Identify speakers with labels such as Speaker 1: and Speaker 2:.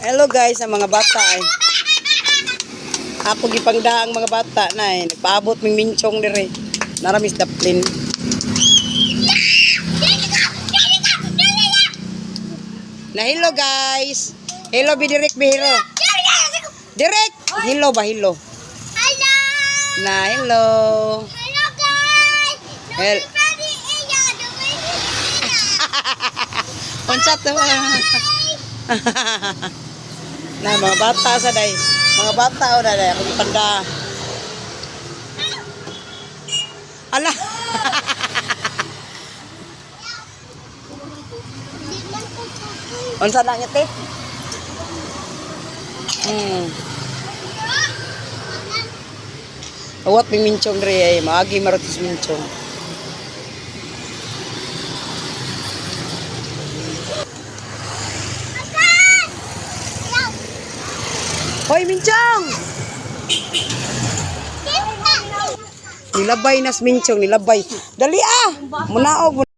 Speaker 1: Hello guys, ang mga bata ay. Ako gipangda ang mga bata na eh. Nagpaabot ming minchong dire. Naramis daplin. Na hello guys. Hello bidirek bihiro. Direk. Hello ba hello?
Speaker 2: Hello.
Speaker 1: Na hello.
Speaker 2: Hello guys.
Speaker 1: Hel Unsa to? Na mga bata sa day. Mga bata o na day. Ako gipangda. Ala. Unsa na ngiti? Awat may minchong dre ay maagi marutis minchong. Hoy minchong. Nilabay nas minchong, nilabay. Dali ah. Munaog.